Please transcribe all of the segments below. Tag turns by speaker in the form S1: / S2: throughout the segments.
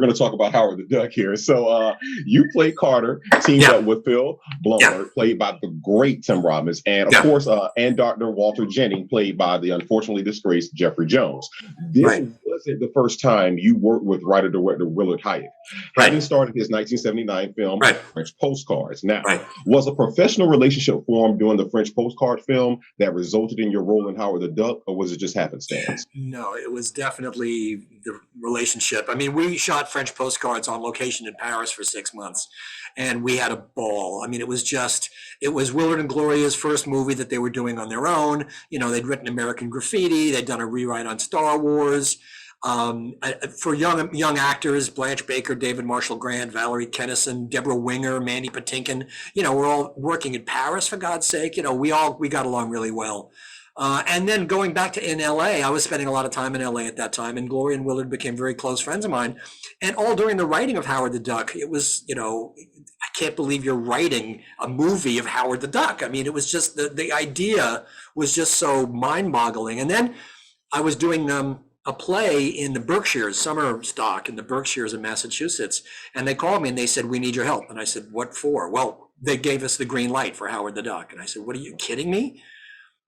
S1: going to talk about Howard the Duck here. So you played Carter, teamed
S2: Yeah.
S1: up with Phil
S2: Yeah.
S1: Blomberg, played by the great Tim Robbins, and of
S2: Yeah.
S1: course, and Dr. Walter Jennings, played by the unfortunately disgraced Jeffrey Jones. This
S2: Right.
S1: wasn't the first time you worked with writer-director Willard Hyatt, having
S2: Right.
S1: started his 1979 film
S2: Right.
S1: French Postcards. Now,
S2: Right.
S1: was a professional relationship formed during the French Postcard film that resulted in your role in Howard the Duck, or was it just happenstance?
S2: No, it was definitely the relationship. I mean, we shot French Postcards on location in Paris for 6 months, and we had a ball. I mean, it was Willard and Gloria's first movie that they were doing on their own. You know, they'd written American Graffiti, they'd done a rewrite on Star Wars. For young actors, Blanche Baker, David Marshall Grant, Valerie Kennison, Deborah Winger, Mandy Patinkin, you know, we're all working in Paris, for God's sake. You know, we got along really well. And then going back to in LA, I was spending a lot of time in LA at that time, and Gloria and Willard became very close friends of mine. And all during the writing of Howard the Duck, it was, you know, I can't believe you're writing a movie of Howard the Duck. I mean, it was just the idea was just so mind boggling. And then I was doing a play in the Berkshires, summer stock in the Berkshires in Massachusetts. And they called me and they said, "We need your help." And I said, "What for?" "Well, they gave us the green light for Howard the Duck." And I said, "What, are you kidding me?"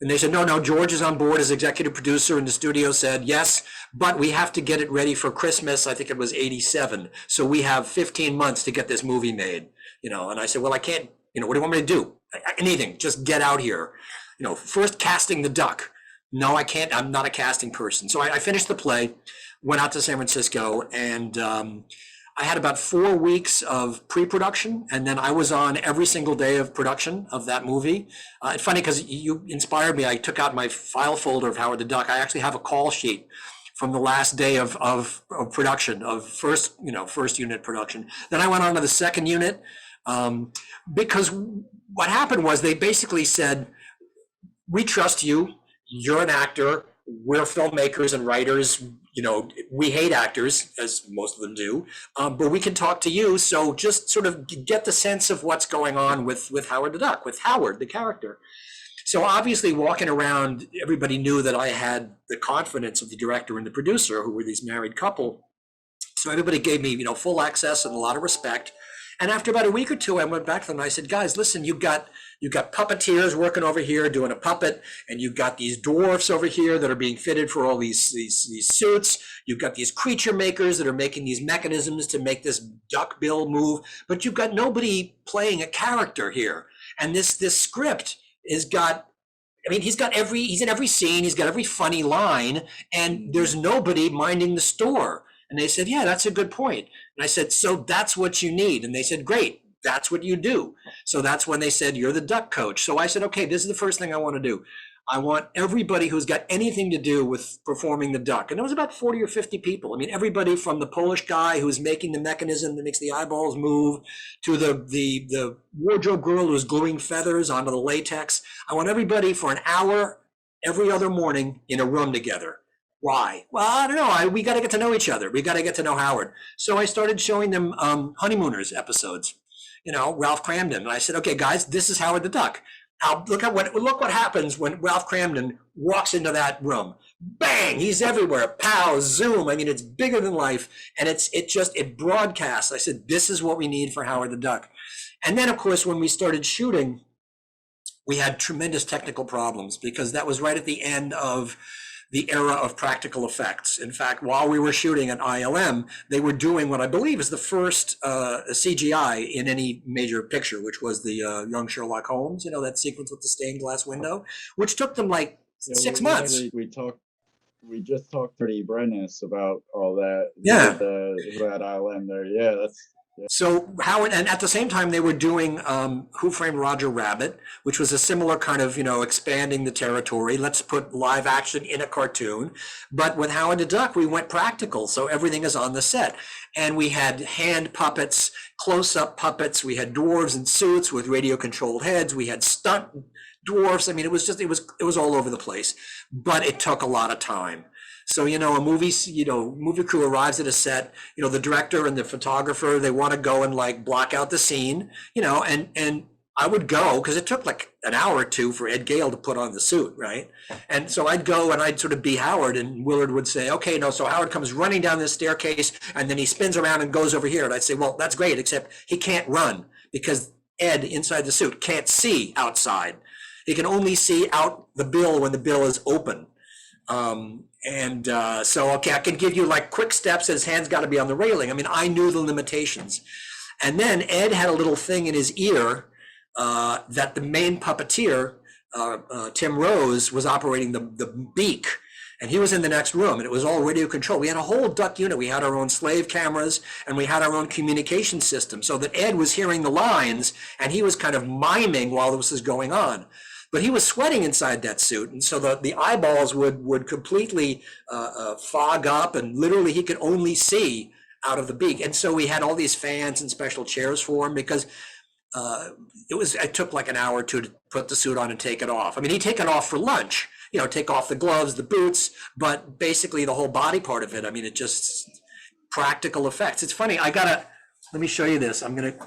S2: And they said, "No, George is on board as executive producer." And the studio said, "Yes, but we have to get it ready for Christmas." I think it was 87. "So we have 15 months to get this movie made." You know, and I said, "Well, I can't, you know, what do you want me to do?" "Anything, just get out here. You know, first casting the duck." "No, I can't. I'm not a casting person." So I finished the play, went out to San Francisco, and I had about 4 weeks of pre-production, and then I was on every single day of production of that movie. It's funny because you inspired me. I took out my file folder of Howard the Duck. I actually have a call sheet from the last day of production, of first unit production. Then I went on to the second unit, because what happened was they basically said, "We trust you. You're an actor. We're filmmakers and writers. You know, we hate actors, as most of them do, but we can talk to you. So just sort of get the sense of what's going on with Howard the Duck, with Howard, the character." So obviously walking around, everybody knew that I had the confidence of the director and the producer, who were these married couple. So everybody gave me, you know, full access and a lot of respect. And after about a week or two, I went back to them and I said, "Guys, listen, you've got puppeteers working over here doing a puppet, and you've got these dwarfs over here that are being fitted for all these suits. You've got these creature makers that are making these mechanisms to make this duck bill move, but you've got nobody playing a character here. And this script has got, I mean, he's in every scene, he's got every funny line, and there's nobody minding the store." And they said, "Yeah, that's a good point." And I said, "So that's what you need." And they said, "Great, that's what you do." So that's when they said, "You're the duck coach." So I said, "Okay, this is the first thing I want to do. I want everybody who's got anything to do with performing the duck." And there was about 40 or 50 people. I mean, everybody from the Polish guy who's making the mechanism that makes the eyeballs move, to the wardrobe girl who's gluing feathers onto the latex. I want everybody for an hour every other morning in a room together. Why? Well, I don't know. We got to get to know each other. We got to get to know Howard. So I started showing them Honeymooners episodes, you know, Ralph Cramden. And I said, "Okay, guys, this is Howard the Duck. Now look what happens when Ralph Cramden walks into that room. Bang! He's everywhere. Pow! Zoom! I mean, it's bigger than life, and it broadcasts." I said, "This is what we need for Howard the Duck." And then, of course, when we started shooting, we had tremendous technical problems because that was right at the end of the era of practical effects. In fact, while we were shooting at ILM, they were doing what I believe is the first CGI in any major picture, which was the young Sherlock Holmes, you know, that sequence with the stained glass window, which took them like 6 months.
S3: We just talked to Brennis about all that.
S2: Yeah.
S3: Who had ILM there. Yeah, that's. Yeah.
S2: So Howard, and at the same time, they were doing Who Framed Roger Rabbit, which was a similar kind of, you know, expanding the territory. Let's put live action in a cartoon. But with Howard the Duck, we went practical. So everything is on the set. And we had hand puppets, close-up puppets. We had dwarves in suits with radio-controlled heads. We had stunt dwarfs. I mean, it was all over the place. But it took a lot of time. So, you know, movie crew arrives at a set, you know, the director and the photographer, they want to go and like block out the scene, you know, and I would go, because it took like an hour or two for Ed Gale to put on the suit, right? And so I'd go and I'd sort of be Howard, and Willard would say, okay, no, so Howard comes running down this staircase and then he spins around and goes over here. And I'd say, well, that's great, except he can't run because Ed inside the suit can't see outside. He can only see out the bill when the bill is open. So, okay, I can give you like quick steps. His hand's got to be on the railing. I mean, I knew the limitations. And then Ed had a little thing in his ear that the main puppeteer, Tim Rose, was operating the beak, and he was in the next room, and it was all radio controlled. We had a whole duck unit. We had our own slave cameras, and we had our own communication system, so that Ed was hearing the lines, and he was kind of miming while this was going on. But he was sweating inside that suit, and so the eyeballs would completely fog up, and literally he could only see out of the beak. And so we had all these fans and special chairs for him, because it took like an hour or two to put the suit on and take it off. I mean, he'd take it off for lunch, take off the gloves, the boots, but basically the whole body part of it. I mean, it just practical effects. It's funny. Let me show you this. I'm going to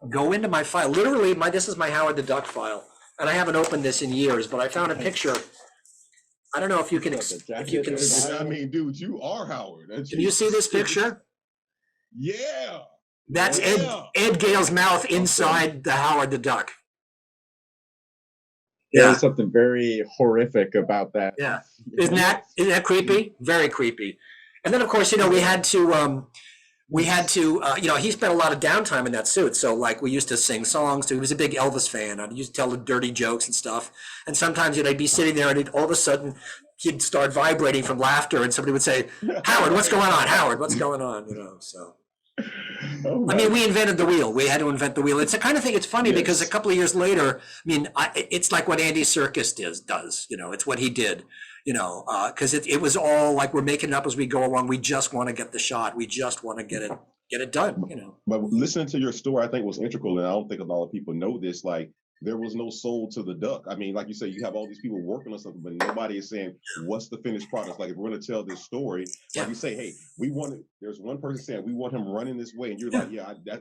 S2: go into my file. Literally, this is my Howard the Duck file, and I haven't opened this in years, but I found a picture. I don't know if you can,
S1: I mean, dude, you are Howard.
S2: Can you see this picture?
S1: Yeah.
S2: That's Ed Gale's mouth inside the Howard the Duck.
S3: There's something very horrific about that.
S2: Yeah. Isn't that creepy? Very creepy. And then of course, we had to he spent a lot of downtime in that suit. So like we used to sing songs too. He was a big Elvis fan. I used to tell the dirty jokes and stuff. And sometimes I'd be sitting there and all of a sudden he'd start vibrating from laughter, and somebody would say, Howard, what's going on? Howard, what's going on? So. I mean, we invented the wheel. We had to invent the wheel. It's the kind of thing. It's funny because a couple of years later, I mean, it's like what Andy Serkis does. It's what he did. Because it was all like we're making it up as we go along. We just want to get the shot. We just want to get it done.
S1: But listening to your story, I think was integral, and I don't think a lot of people know this. Like, there was no soul to the duck. I mean, like you say, you have all these people working on something, but nobody is saying, what's the finished product? Like, if we're going to tell this story, like you say, hey, there's one person saying, we want him running this way. And you're like,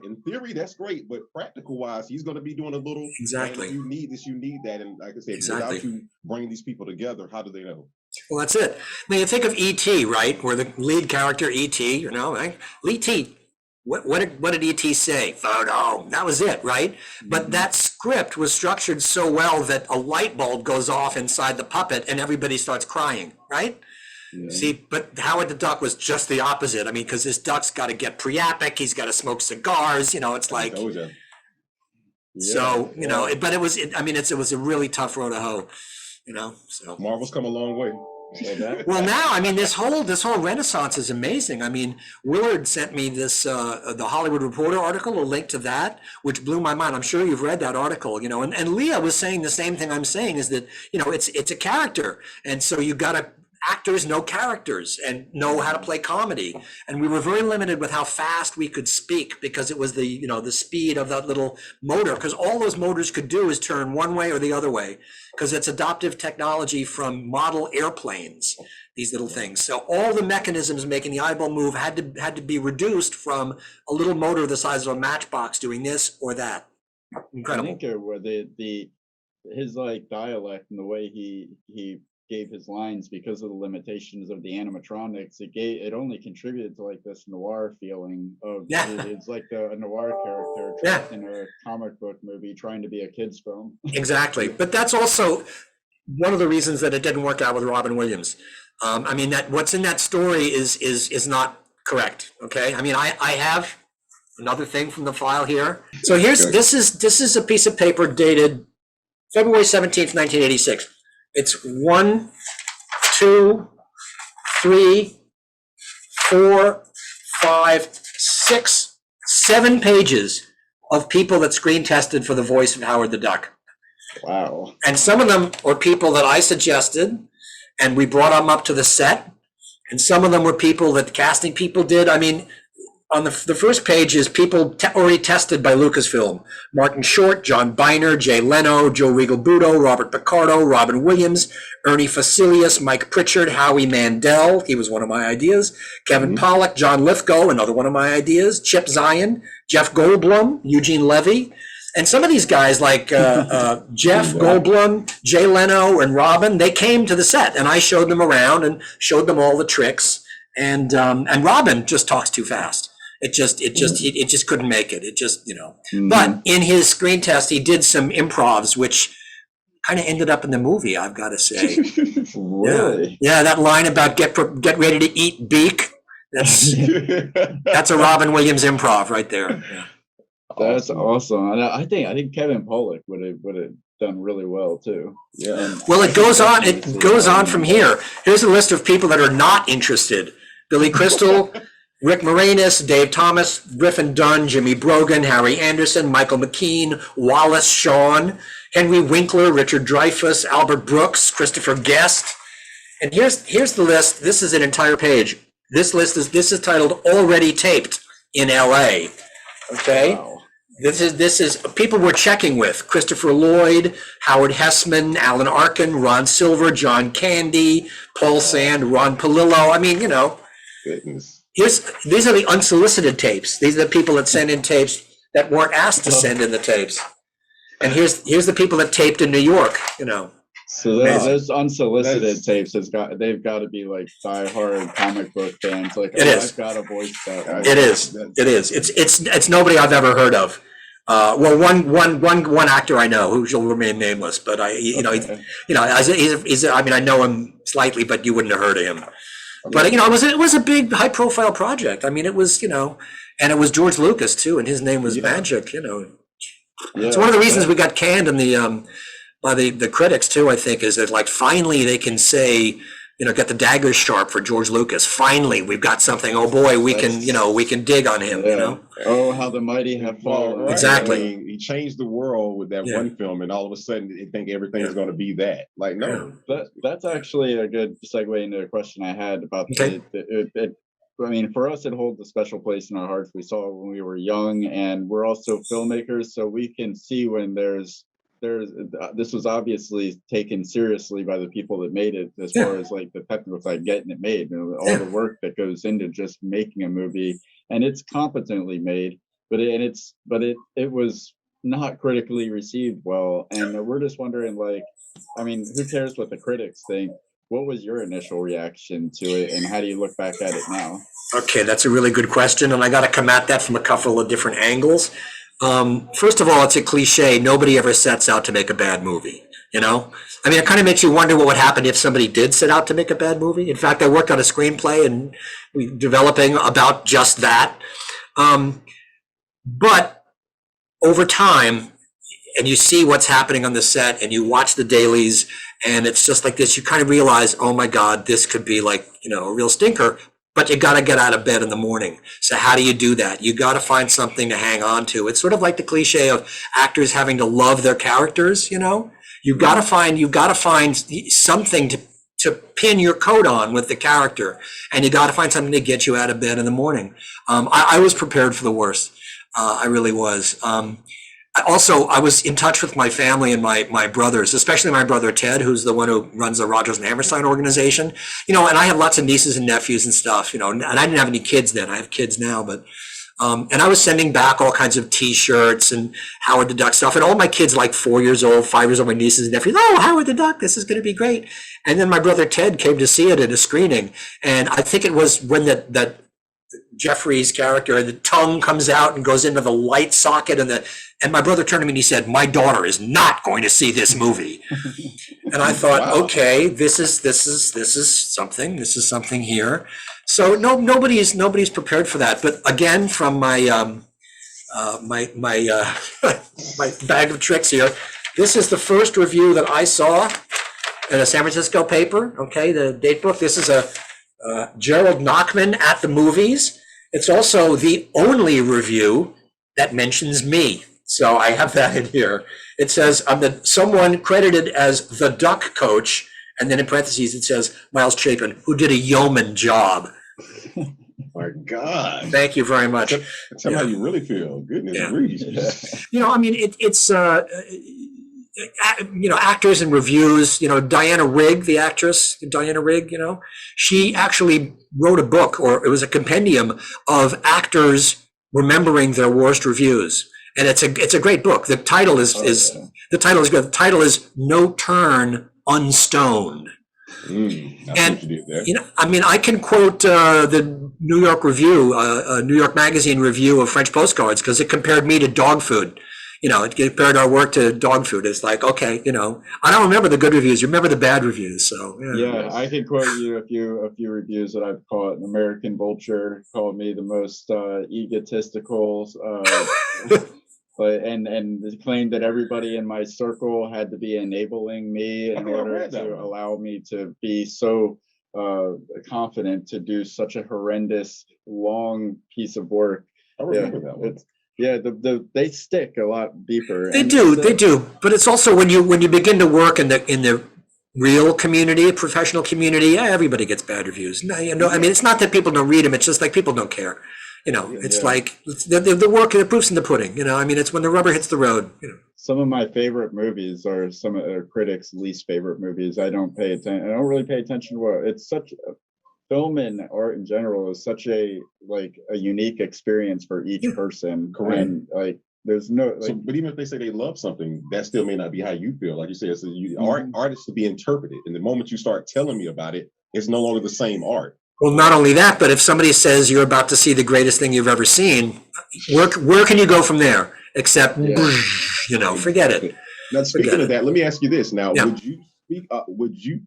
S1: in theory, that's great. But practical wise, he's going to be doing a little.
S2: Exactly.
S1: You need this, you need that. And like I said, without you bringing these people together, how do they know?
S2: Well, that's it. I mean, you think of E.T., right? Where the lead character, E.T., right? E.T., what did E.T. say? Photo. That was it, right? But that script was structured so well that a light bulb goes off inside the puppet and everybody starts crying, right? Yeah. See, but Howard the Duck was just the opposite. I mean, because this duck's got to get pre-epic, he's got to smoke cigars, it's like. So, but it was a really tough road to hoe, so.
S1: Marvel's come a long way.
S2: Well, now, I mean, this whole renaissance is amazing. I mean, Willard sent me this, the Hollywood Reporter article, a link to that, which blew my mind. I'm sure you've read that article, and Leah was saying the same thing I'm saying, is that, it's a character. And so you got to, actors know characters and know how to play comedy. And we were very limited with how fast we could speak, because it was the speed of that little motor, because all those motors could do is turn one way or the other way, because it's adoptive technology from model airplanes, these little things. So all the mechanisms making the eyeball move had to be reduced from a little motor the size of a matchbox doing this or that. Incredible.
S3: I think his like dialect and the way he gave his lines, because of the limitations of the animatronics, it only contributed to like this noir feeling of it's like a noir character trapped in a comic book movie trying to be a kid's film.
S2: Exactly. But that's also one of the reasons that it didn't work out with Robin Williams. I mean, that what's in that story is not correct. Okay. I mean, I have another thing from the file here. So this is a piece of paper dated February 17th, 1986. It's 1, 2, 3, 4, 5, 6, 7 pages of people that screen tested for the voice of Howard the Duck.
S3: Wow.
S2: And some of them were people that I suggested, and we brought them up to the set. And some of them were people that the casting people did. I mean, on the first page is people already tested by Lucasfilm. Martin Short, John Biner, Jay Leno, Joe Regal-Buto, Robert Picardo, Robin Williams, Ernie Facilius, Mike Pritchard, Howie Mandel, he was one of my ideas, Kevin Pollak, John Lithgow, another one of my ideas, Chip Zien, Jeff Goldblum, Eugene Levy, And some of these guys like Jeff Goldblum, Jay Leno, and Robin, they came to the set, and I showed them around and showed them all the tricks. And Robin just talks too fast. It just couldn't make it. It just, you know. But in his screen test, he did some improvs, which kind of ended up in the movie, I've got to say.
S3: Really?
S2: Yeah, that line about get ready to eat beak. That's a Robin Williams improv right there. Yeah.
S3: That's awesome. And I think Kevin Pollak would have done really well too.
S1: Yeah.
S3: And
S2: Well, it goes on. It goes on from here. Here's a list of people that are not interested: Billy Crystal, Rick Moranis, Dave Thomas, Griffin Dunn, Jimmy Brogan, Harry Anderson, Michael McKean, Wallace Shawn, Henry Winkler, Richard Dreyfuss, Albert Brooks, Christopher Guest. And here's the list. This is an entire page. This is titled "Already Taped in LA." Okay.
S3: Wow.
S2: This is people we're checking with: Christopher Lloyd, Howard Hessman, Alan Arkin, Ron Silver, John Candy, Paul Sand, Ron Palillo. I mean, you know,
S1: Goodness.
S2: these are the unsolicited tapes. These are the people that send in tapes that weren't asked to send in the tapes. And here's the people that taped in New York, you know.
S3: So those unsolicited tapes they've got to be like diehard comic book fans. Like,
S2: It is.
S3: I've got to voice that.
S2: It is. It's nobody I've ever heard of. Well, one actor I know who shall remain nameless, but he's I mean, I know him slightly, but you wouldn't have heard of him. But, you know, it was a big high profile project. I mean, it was, you know, and it was George Lucas too, and his name was Magic, you know. It's one of the reasons we got canned in the by the critics too, I think, is that like finally they can say, you know, get the daggers sharp for George Lucas. Finally, we've got something. Oh boy, we can dig on him, you know.
S3: Oh, how the mighty have fallen.
S1: Right.
S2: Exactly.
S1: I mean, he changed the world with that one film, and all of a sudden they think everything is going to be that. Like, no.
S3: That's actually a good segue into a question I had about I mean, for us, it holds a special place in our hearts. We saw it when we were young, and we're also filmmakers, so we can see when this was obviously taken seriously by the people that made it, as far as like the technical side, getting it made, all the work that goes into just making a movie, and it's competently made, but it was not critically received well, and we're just wondering, like, I mean, who cares what the critics think? What was your initial reaction to it, and how do you look back at it now?
S2: Okay, that's a really good question, and I got to come at that from a couple of different angles. First of all, it's a cliche. Nobody ever sets out to make a bad movie, you know? I mean, it kind of makes you wonder what would happen if somebody did set out to make a bad movie. In fact, I worked on a screenplay and developing about just that. But over time, and you see what's happening on the set, and you watch the dailies, and it's just like this, you kind of realize, oh my God, this could be like, you know, a real stinker. But you got to get out of bed in the morning. So how do you do that? You got to find something to hang on to. It's sort of like the cliche of actors having to love their characters, you know? You've got to find something to pin your coat on with the character. And you got to find something to get you out of bed in the morning. I was prepared for the worst. I really was. I was in touch with my family and my brothers, especially my brother Ted, who's the one who runs the Rodgers and Hammerstein organization. You know, and I have lots of nieces and nephews and stuff, you know, and I didn't have any kids then. I have kids now, but and I was sending back all kinds of T-shirts and Howard the Duck stuff. And all my kids, like 4 years old, 5 years old, my nieces and nephews, oh, Howard the Duck, this is going to be great. And then my brother Ted came to see it at a screening. And I think it was when that Jeffrey's character, the tongue comes out and goes into the light socket, and my brother turned to me and he said, "My daughter is not going to see this movie." And I thought, wow. Okay, this is something here. So nobody's prepared for that. But again, from my my bag of tricks here, this is the first review that I saw in a San Francisco paper. Okay, the date book. This is a Gerald Nachman at the movies. It's also the only review that mentions me. So I have that in here. It says I'm someone credited as the duck coach, and then in parentheses it says Miles Chapin, who did a yeoman job.
S1: My God.
S2: Thank you very much.
S1: Tell me how you really feel. Goodness gracious.
S2: You know, I mean, it's you know, actors and reviews, you know, Diana Rigg, the actress, Diana Rigg, you know, she actually wrote a book, or it was a compendium of actors remembering their worst reviews. And it's a great book. The title is
S3: Yeah.
S2: the title is good. The title is No Turn Unstoned.
S1: I see what
S2: And
S1: you did there.
S2: I mean, I can quote the New York Review, New York Magazine review of French postcards, because it compared me to dog food. It compared our work to dog food. It's like, okay, I don't remember the good reviews. You remember the bad reviews. So
S3: Yeah, I can quote you a few reviews that I've caught. American Vulture called me the most egotistical, and claimed that everybody in my circle had to be enabling me in order to allow me to be so confident to do such a horrendous long piece of work.
S1: I remember that one.
S3: Yeah, they stick a lot deeper.
S2: They do. But it's also when you begin to work in the real community, professional community, yeah, everybody gets bad reviews. No, I mean, it's not that people don't read them. It's just like people don't care. It's like the work, the proof's in the pudding. I mean, it's when the rubber hits the road.
S3: Some of my favorite movies are some of the critics' least favorite movies. I don't really pay attention to what it's such. Film and art in general is such a unique experience for each person.
S1: Correct.
S3: And there's no
S1: but even if they say they love something, that still may not be how you feel. Like you said, so art is to be interpreted, and the moment you start telling me about it, it's no longer the same art.
S2: Well, not only that, but if somebody says you're about to see the greatest thing you've ever seen, where can you go from there? Except, forget it.
S1: Now, speaking of that, let me ask you this. Now,
S2: Yeah.
S1: would you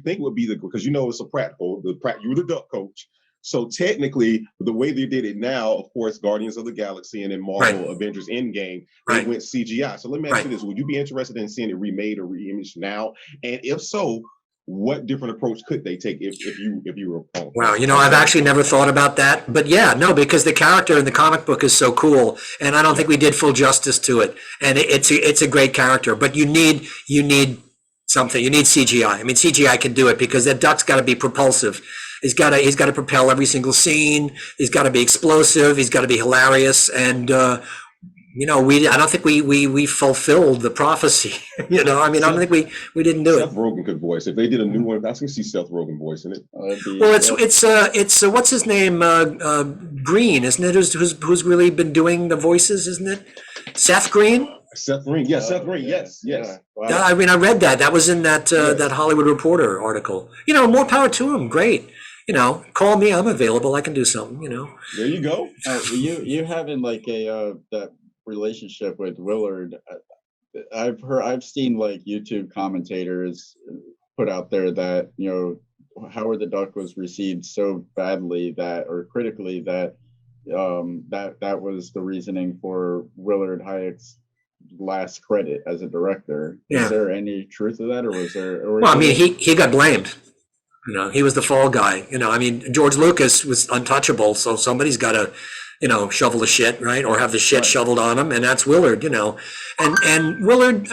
S1: think would be because it's a practical, you were the duck coach. So technically, the way they did it now, of course, Guardians of the Galaxy and then Marvel Avengers Endgame, they went CGI. So let me ask you this: would you be interested in seeing it remade or reimaged now? And if so, what different approach could they take if you were?
S2: Wow, I've actually never thought about that, but yeah, no, because the character in the comic book is so cool, and I don't think we did full justice to it. And it's a great character, but you need something. You need CGI. I mean, CGI can do it because that duck's got to be propulsive. He's got to propel every single scene. He's got to be explosive. He's got to be hilarious, and I don't think we fulfilled the prophecy. I don't think we didn't do it.
S1: Seth Rogen could voice. If they did a new one, I can see Seth Rogen voicing it.
S2: Well, it's what's his name? Green, isn't it? Who's really been doing the voices, isn't it? Seth Green.
S1: Seth Green, yes, Seth Green, yes.
S3: Yeah. Wow.
S2: Yeah, I mean, I read that. That was in that Hollywood Reporter article. More power to him. Great. Call me. I'm available. I can do something.
S1: There you go.
S3: You having that relationship with Willard. I've seen YouTube commentators put out there that Howard the Duck was received so badly or critically that that was the reasoning for Willard Hayek's last credit as a director.
S2: Yeah.
S3: Is there any truth to that, or was there?
S2: Well, I mean, he got blamed. He was the fall guy. I mean, George Lucas was untouchable, so somebody's got to, shovel the shit, right, or have the shit shoveled on him, and that's Willard. And Willard,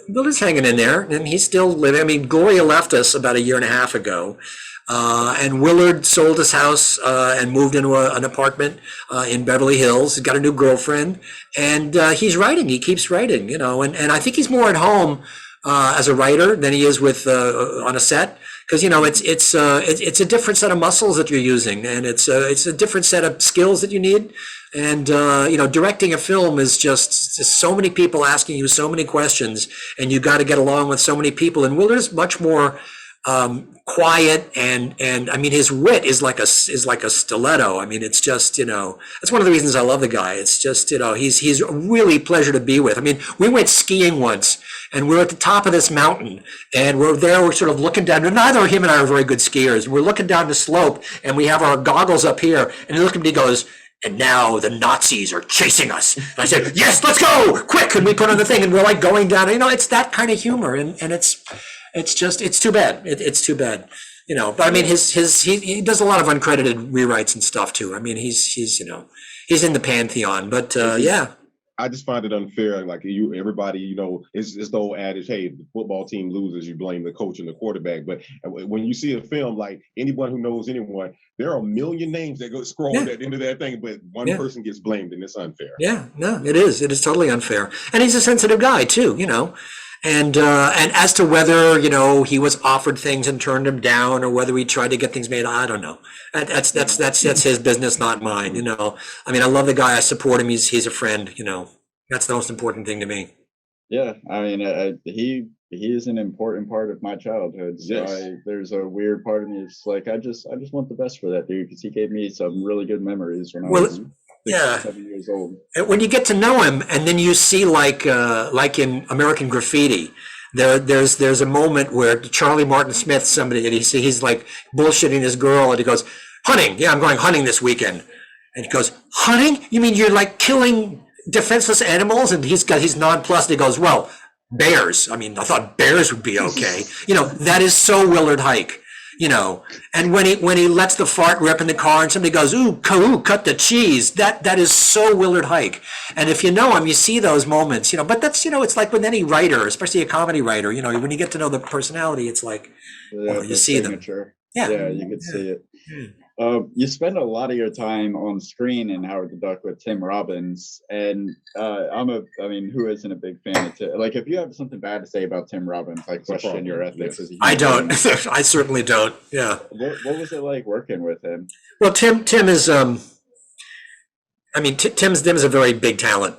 S2: Willard's hanging in there, and he's still living. I mean, Gloria left us about 1.5 years ago. And Willard sold his house and moved into an apartment in Beverly Hills. He's got a new girlfriend, and he's writing. He keeps writing, and I think he's more at home as a writer than he is with on a set, because it's a different set of muscles that you're using, and it's a different set of skills that you need. And directing a film is just so many people asking you so many questions, and you got to get along with so many people. And Willard's much more quiet, and I mean, his wit is like a stiletto. I mean, it's just that's one of the reasons I love the guy. It's just he's a really pleasure to be with. I mean, we went skiing once, and we're at the top of this mountain, and we're sort of looking down. Neither him and I are very good skiers. We're looking down the slope, and we have our goggles up here, and he looked at me, he goes, "And now the Nazis are chasing us." And I said, "Yes, let's go, quick!" And we put on the thing, and we're like going down. It's that kind of humor, and it's too bad. It's too bad, But I mean, he does a lot of uncredited rewrites and stuff too. I mean, he's in the pantheon. But yeah.
S1: I just find it unfair. Like everybody, it's the old adage, hey, if the football team loses, you blame the coach and the quarterback. But when you see a film, like anyone who knows anyone, there are a million names that go scroll at the end of that thing, but one person gets blamed, and it's unfair. Yeah, no, it is. It is totally unfair. And he's a sensitive guy too, And as to whether, he was offered things and turned them down, or whether he tried to get things made, I don't know. That's his business, not mine. I mean, I love the guy. I support him. He's a friend.
S2: That's the most important thing to me.
S3: Yeah, I mean, he is an important part of my childhood. So
S1: Yes.
S3: there's a weird part of me. It's like I just want the best for that dude because he gave me some really good memories when I
S2: Well,
S3: was
S2: yeah.
S3: 7 years old.
S2: And when you get to know him, and then you see like in American Graffiti, there's a moment where Charlie Martin Smith, somebody, and he's like bullshitting this girl, and he goes, "Hunting, yeah, I'm going hunting this weekend," and he goes, "Hunting? You mean you're like killing defenseless animals?" And he's nonplussed. He goes, "Well, bears. I mean, I thought bears would be okay." That is so Willard Hike. And when he lets the fart rip in the car and somebody goes, "Ooh, cut the cheese," that is so Willard Hike. And if you know him, you see those moments, but that's, it's like with any writer, especially a comedy writer, when you get to know the personality, it's like, you see them.
S3: Yeah, you could see it. You spend a lot of your time on screen in Howard the Duck with Tim Robbins, and who isn't a big fan of Tim? Like, if you have something bad to say about Tim Robbins, I question your ethics. As a
S2: I don't.
S3: being.
S2: I certainly don't. Yeah.
S3: What was it like working with him?
S2: Well, Tim is Tim's a very big talent.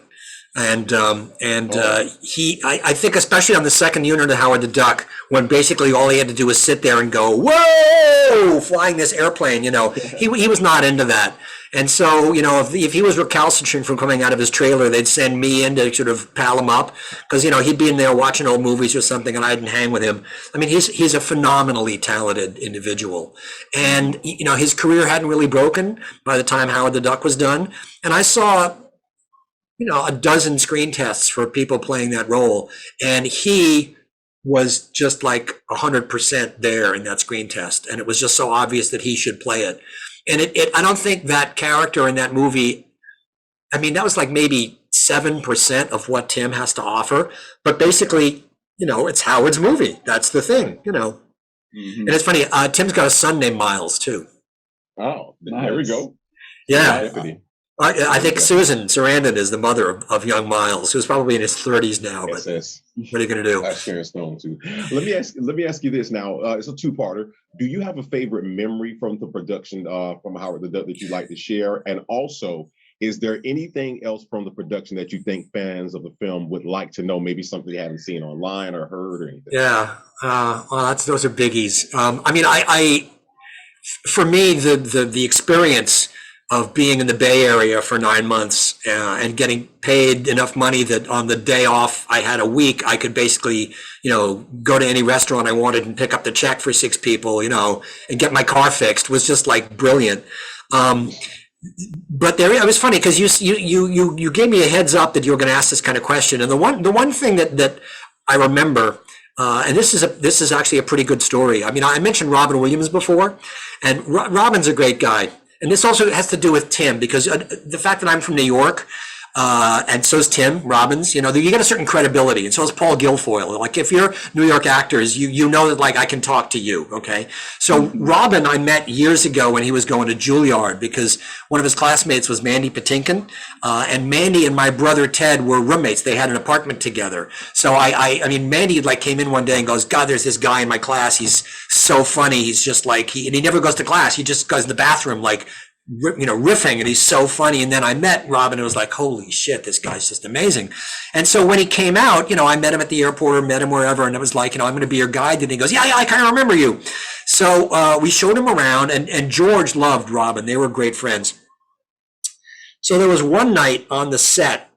S2: And I think especially on the second unit of Howard the Duck, when basically all he had to do was sit there and go, "Whoa!" flying this airplane, he was not into that. And so, if he was recalcitrant from coming out of his trailer, they'd send me in to sort of pal him up, because he'd be in there watching old movies or something, and I didn't hang with him. I mean, he's a phenomenally talented individual, and his career hadn't really broken by the time Howard the Duck was done, and I saw a dozen screen tests for people playing that role. And he was just like 100% there in that screen test. And it was just so obvious that he should play it. And I don't think that character in that movie, that was like maybe 7% of what Tim has to offer. But basically, it's Howard's movie. That's the thing,
S3: Mm-hmm.
S2: And it's funny, Tim's got a son named Miles too.
S1: Oh, there we go.
S2: Yeah. I think Susan Sarandon is the mother of young Miles, who's probably in his 30s now. But
S1: Yes.
S2: what are you going to do?
S1: That's Sharon Stone too. Let me ask you this now. It's a two-parter. Do you have a favorite memory from the production from Howard the Duck that you'd like to share? And also, is there anything else from the production that you think fans of the film would like to know? Maybe something they haven't seen online or heard or anything?
S2: Yeah. Well, those are biggies. For me, the experience of being in the Bay Area for 9 months and getting paid enough money that on the day off I had a week, I could basically, go to any restaurant I wanted and pick up the check for 6 people, and get my car fixed was just like brilliant. But it was funny because you gave me a heads up that you were going to ask this kind of question. And the one thing that I remember, and this is actually a pretty good story. I mentioned Robin Williams before, and Robin's a great guy. And this also has to do with Tim, because the fact that I'm from New York, and so is Tim Robbins, you get a certain credibility, and so is Paul Guilfoyle. Like, if you're New York actors, you know that, like, I can talk to you, okay? So Robin I met years ago when he was going to Juilliard, because one of his classmates was Mandy Patinkin, and Mandy and my brother Ted were roommates. They had an apartment together. So Mandy came in one day and goes, "God, there's this guy in my class. He's so funny. He's just like, he never goes to class. He just goes in the bathroom, like, riffing, and he's so funny." And then I met Robin, and it was like, holy shit, this guy's just amazing. And so when he came out, I met him at the airport or met him wherever, and it was like, I'm going to be your guide. And he goes, yeah, I kind of remember you. So we showed him around, and George loved Robin. They were great friends. So there was one night on the set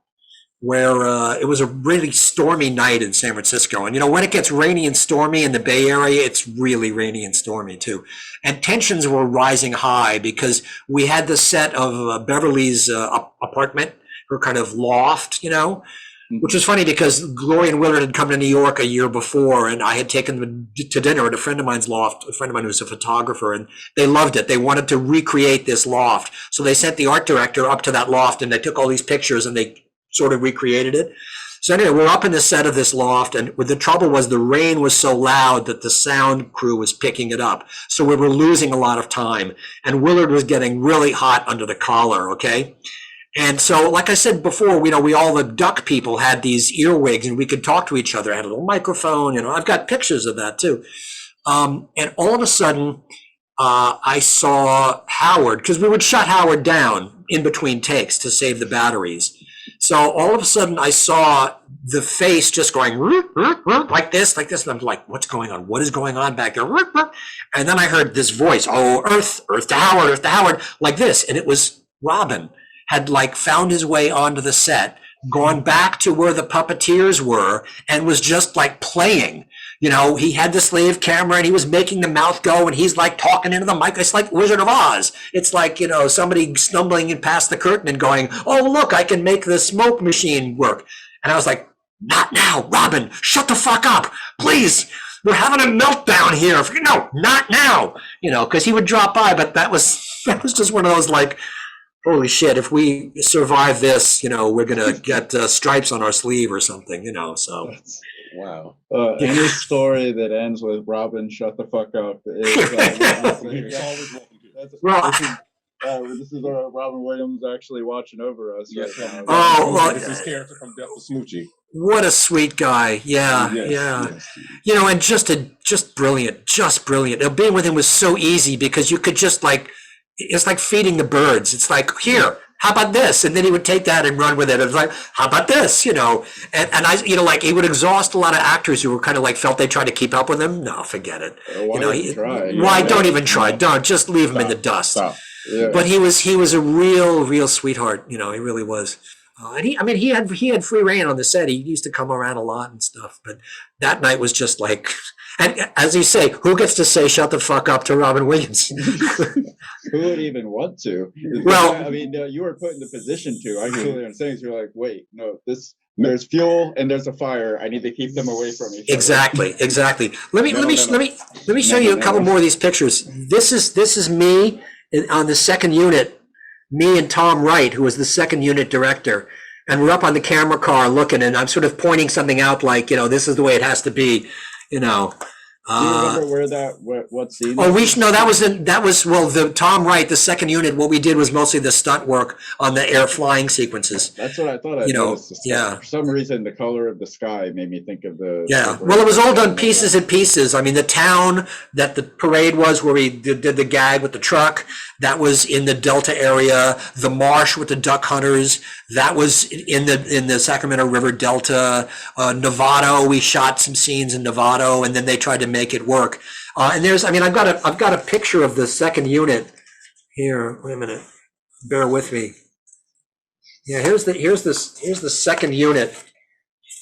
S2: where it was a really stormy night in San Francisco. And when it gets rainy and stormy in the Bay Area, it's really rainy and stormy too. And tensions were rising high because we had the set of Beverly's apartment, her kind of loft, which was funny because Gloria and Willard had come to New York a year before, and I had taken them to dinner at a friend of mine's loft, a friend of mine who's a photographer, and they loved it. They wanted to recreate this loft. So they sent the art director up to that loft, and they took all these pictures and they sort of recreated it. So anyway, we're up in the set of this loft, and the trouble was the rain was so loud that the sound crew was picking it up. So we were losing a lot of time, and Willard was getting really hot under the collar, okay? And so, like I said before, we all the duck people had these earwigs, and we could talk to each other. I had a little microphone, I've got pictures of that too. And all of a sudden, I saw Howard, because we would shut Howard down in between takes to save the batteries. So all of a sudden I saw the face just going like this. And I'm like, what's going on? What is going on back there? And then I heard this voice, oh, Earth to Howard, like this. And it was Robin had like found his way onto the set, gone back to where the puppeteers were, and was just like playing. You know, he had the slave camera and he was making the mouth go, and he's like talking into the mic. It's like Wizard of Oz. It's like, you know, somebody stumbling in past the curtain and going, oh, look, I can make the smoke machine work. And I was like, not now, Robin, shut the fuck up, please. We're having a meltdown here. No, not now. You know, because he would drop by, but that was just one of those like, holy shit, if we survive this, you know, we're going to get stripes on our sleeve or something, you know, so.
S1: Wow.
S3: Any story that ends with Robin, shut the fuck up. This is Robin Williams actually watching over us.
S1: Yes,
S3: right now.
S2: Oh, well,
S1: this is character from Death of Smoochie.
S2: What a sweet guy. Yeah,
S1: Yes,
S2: yeah.
S1: yes.
S2: You know, and just brilliant. Being with him was so easy because you could just like, it's like feeding the birds. It's like, here, how about this? And then he would take that and run with it. It's like, how about this? You know, and I, you know, like he would exhaust a lot of actors who were kind of like felt they tried to keep up with him. No, forget it.
S3: Why
S2: You know,
S3: even try?
S2: why don't even try? Don't, just leave him in the dust.
S1: Stop.
S3: Yeah.
S2: But he was a real sweetheart. You know, he really was. And he had free reign on the set. He used to come around a lot and stuff. But that night was just like, and as you say, who gets to say "shut the fuck up" to Robin Williams?
S3: Who would even want to?
S2: Well,
S3: I mean, you were put in the position to. I totally understand. You're like, wait, no, there's fuel and there's a fire. I need to keep them away from each other.
S2: Exactly. Let me show
S3: No,
S2: you
S3: no,
S2: a couple
S3: no.
S2: more of these pictures. This is me on the second unit. Me and Tom Wright, who was the second unit director, and we're up on the camera car looking, and I'm sort of pointing something out, like, you know, this is the way it has to be, you know.
S3: Do you remember where what scene?
S2: Oh, that was the Tom Wright, the second unit. What we did was mostly the stunt work on the air flying sequences.
S3: That's what I thought.
S2: You know,
S3: noticed.
S2: yeah.
S3: For some reason, the color of the sky made me think of the.
S2: Yeah, well, it was all done pieces and pieces. I mean, the town that the parade was, where we did the gag with the truck, that was in the Delta area. The marsh with the duck hunters, that was in the Sacramento River Delta. Novato, we shot some scenes in Novato, and then they tried to make it work. And I've got a picture of the second unit here. Wait a minute, bear with me. Yeah, here's the second unit.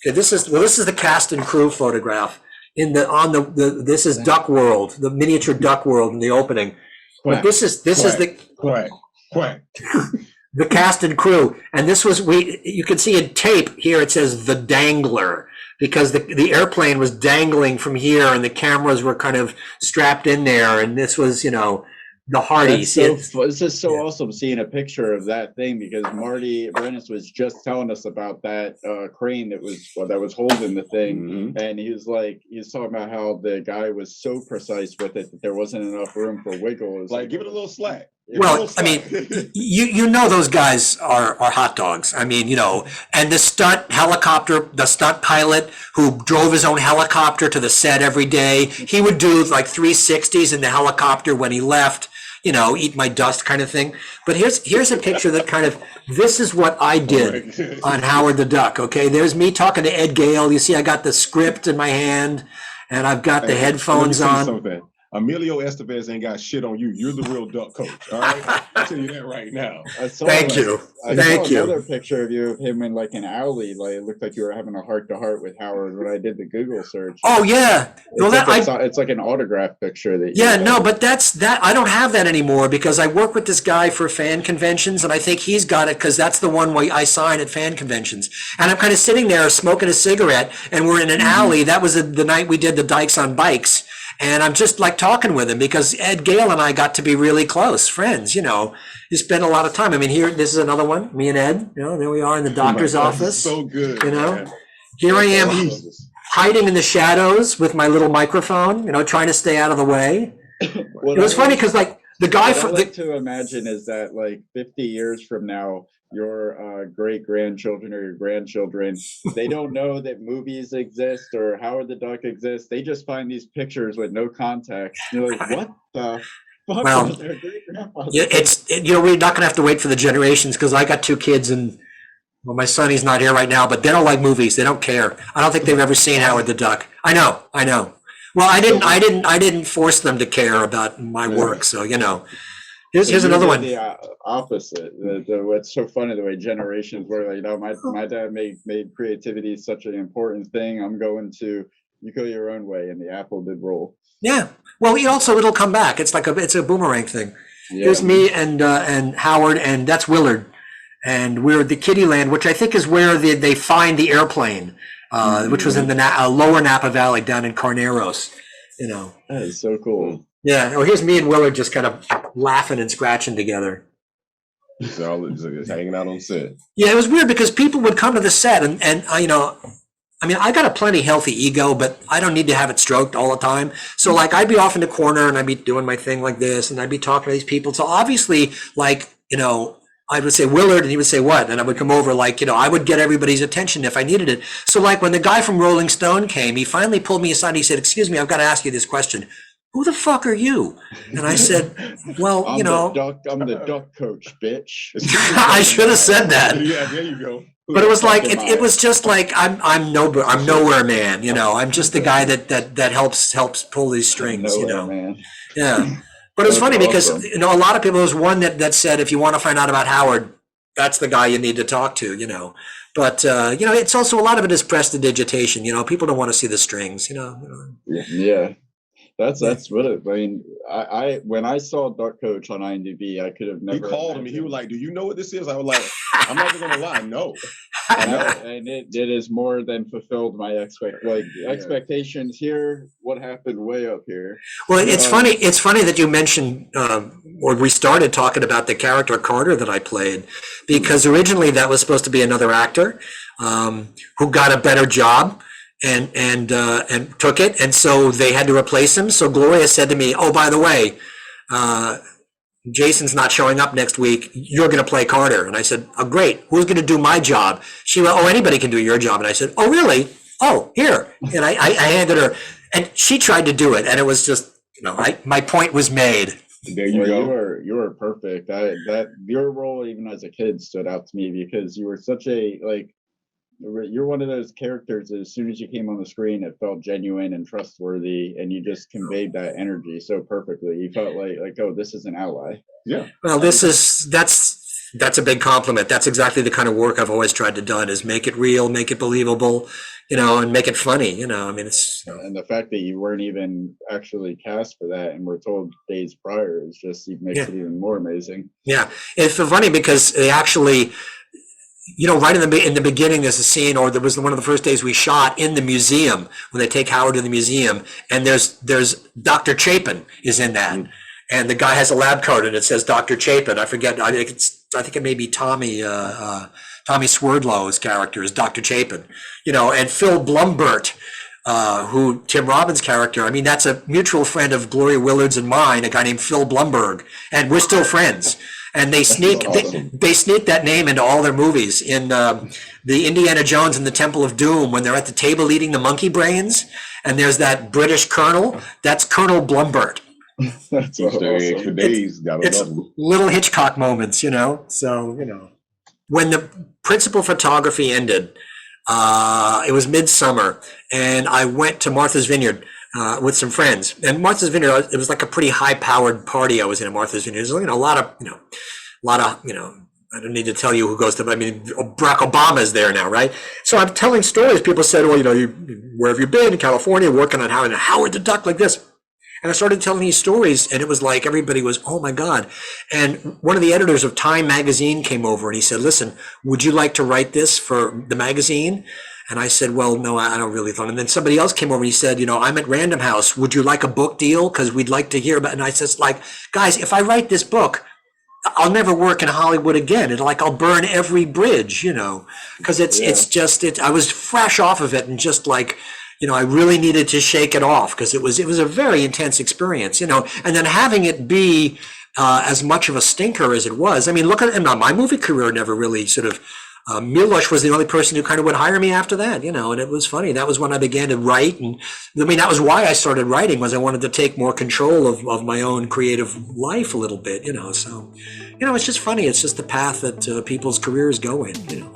S2: Okay, this is the cast and crew photograph this is Duck World, the miniature Duck World in the opening. But this is the cast and crew, and this was you can see in tape here. It says the Dangler, because the airplane was dangling from here, and the cameras were kind of strapped in there, and this was, you know, the Hardys.
S3: It's just so awesome seeing a picture of that thing, because Marty Brennis was just telling us about that crane that was holding the thing,
S1: Mm-hmm.
S3: and he was talking about how the guy was so precise with it that there wasn't enough room for wiggle. It was
S1: Like, give it a little slack.
S2: Well, I mean, you know those guys are hot dogs. I mean, you know, and the stunt pilot who drove his own helicopter to the set every day, he would do like 360s in the helicopter when he left, you know, eat my dust kind of thing. But here's a picture that kind of, this is what I did on Howard the Duck, okay? There's me talking to Ed Gale. You see, I got the script in my hand, and I've got the headphones on.
S1: Emilio Estevez ain't got shit on you. You're the real duck coach. All right, I'll tell you that right now.
S2: Thank you.
S3: I saw another picture of you of him in like an alley. Like, it looked like you were having a heart-to-heart with Howard when I did the Google search.
S2: Oh yeah, well
S3: it's like an autograph picture that.
S2: Yeah, no, but that's I don't have that anymore, because I work with this guy for fan conventions, and I think he's got it because that's the one where I sign at fan conventions. And I'm kind of sitting there smoking a cigarette, and we're in an alley. That was the night we did the Dykes on Bikes. And I'm just like talking with him because Ed Gale and I got to be really close friends, you know. You spend a lot of time. I mean, this is another one, me and Ed, you know, there we are in the doctor's office.
S1: So good.
S2: You know,
S1: man.
S2: Here I am hiding in the shadows with my little microphone, you know, trying to stay out of the way. It was funny because like the guy
S3: from to imagine is that like 50 years from now, your great-grandchildren or your grandchildren, they don't know that movies exist or Howard the Duck exists. They just find these pictures with no context. You're like, what the fuck?
S2: Well,
S3: their great-grandfather?
S2: you know, we're not going to have to wait for the generations, because I got two kids, and Well, my son, he's not here right now, but they don't like movies. They don't care. I don't think they've ever seen Howard the Duck. I know. Well, I didn't force them to care about my work. So, you know, here's another one.
S3: The opposite. What's so funny, the way generations were, like, you know, my dad made creativity such an important thing. You go your own way, and the apple did roll.
S2: Yeah. Well, it'll come back. It's like it's a boomerang thing.
S3: Yeah.
S2: Here's me and Howard, and that's Willard. And we're at the Kitty Land, which I think is where they find the airplane, which was in the lower Napa Valley down in Carneros, you know.
S3: That is so cool.
S2: Yeah. Oh, here's me and Willard just kind of laughing and scratching together.
S1: So just hanging out on set.
S2: Yeah, it was weird because people would come to the set and you know, I mean, I got a plenty healthy ego, but I don't need to have it stroked all the time. So like I'd be off in the corner and I'd be doing my thing like this and I'd be talking to these people. So obviously, like, you know, I would say Willard and he would say what? And I would come over, like, you know, I would get everybody's attention if I needed it. So like when the guy from Rolling Stone came, he finally pulled me aside and he said, "Excuse me, I've got to ask you this question. Who the fuck are you?" And I said, well,
S3: I'm
S2: you know.
S3: I'm the duck coach, bitch.
S2: I should have said that.
S1: Yeah, there you go.
S2: But it was like, it was just like, I'm nowhere man, you know, I'm just the guy that helps pull these strings, you know.
S3: Man.
S2: Yeah. But it's funny because,
S3: awesome.
S2: you know, a lot of people, there was one that said, if you want to find out about Howard, that's the guy you need to talk to, you know. But, you know, it's also, a lot of it is prestidigitation, you know, people don't want to see the strings, you know.
S3: Yeah. That's what it. I mean, I when I saw Duck Coach on IMDb, I could have never.
S1: He called me. He was like, "Do you know what this is?" I was like, "I'm not even gonna lie, no."
S3: And it is more than fulfilled my expectations here. What happened way up here?
S2: Well, it's funny. It's funny that you mentioned, or we started talking about the character Carter that I played, because originally that was supposed to be another actor who got a better job. And took it, and so they had to replace him. So Gloria said to me, "Oh, by the way, Jason's not showing up next week. You're going to play Carter." And I said, "Oh, great. Who's going to do my job?" She went, "Oh, anybody can do your job." And I said, "Oh, really? Oh, here." And I handed her, and she tried to do it, and it was just, you know, my point was made.
S1: There you go.
S3: You were perfect. That your role, even as a kid, stood out to me because you were such a you're one of those characters that as soon as you came on the screen, it felt genuine and trustworthy, and you just conveyed that energy so perfectly. You felt like, oh, this is an ally.
S1: Yeah.
S2: Well, that's a big compliment. That's exactly the kind of work I've always tried to do, is make it real, make it believable, you know, and make it funny, you know. I mean, it's, you know.
S3: And the fact that you weren't even actually cast for that and were told days prior is just, it makes it even more amazing.
S2: Yeah, it's funny because they actually, you know, right in the beginning, there's a scene, or there was one of the first days we shot in the museum when they take Howard to the museum, and there's Dr. Chapin is in that, and the guy has a lab coat and it says Dr. Chapin. I forget. I think it may be Tommy Swerdlow's character is Dr. Chapin, you know, and Phil Blumbert, who Tim Robbins' character. I mean, that's a mutual friend of Gloria Willard's and mine, a guy named Phil Blumberg, and we're still friends. And they sneak that name into all their movies. In the Indiana Jones and the Temple of Doom, when they're at the table eating the monkey brains, and there's that British colonel, that's Colonel Blumbert.
S3: That's awesome.
S1: For days,
S2: it's little Hitchcock moments, you know. So, you know, when the principal photography ended, it was midsummer, and I went to Martha's Vineyard with some friends. And Martha's Vineyard, it was like a pretty high-powered party I was in at Martha's Vineyard. There's, you know, a lot of, you know, I don't need to tell you who goes to, I mean, Barack Obama is there now, right? So I'm telling stories. People said, well, you know, where have you been? In California, working on Howard the Duck like this. And I started telling these stories, and it was like everybody was, oh my God. And one of the editors of Time magazine came over and he said, listen, would you like to write this for the magazine? And I said, well, no, I don't really thought. And then somebody else came over and he said, you know, I'm at Random House. Would you like a book deal? Because we'd like to hear about it. And I said, like, guys, if I write this book, I'll never work in Hollywood again. And like, I'll burn every bridge, you know, because I was fresh off of it and just like, you know, I really needed to shake it off because it was a very intense experience, you know, and then having it be as much of a stinker as it was. I mean, look at my movie career never really sort of, Milosh was the only person who kind of would hire me after that, you know, and it was funny. That was when I began to write. And I mean, that was why I started writing, was I wanted to take more control of my own creative life a little bit, you know. So, you know, it's just funny. It's just the path that people's careers go in, you know.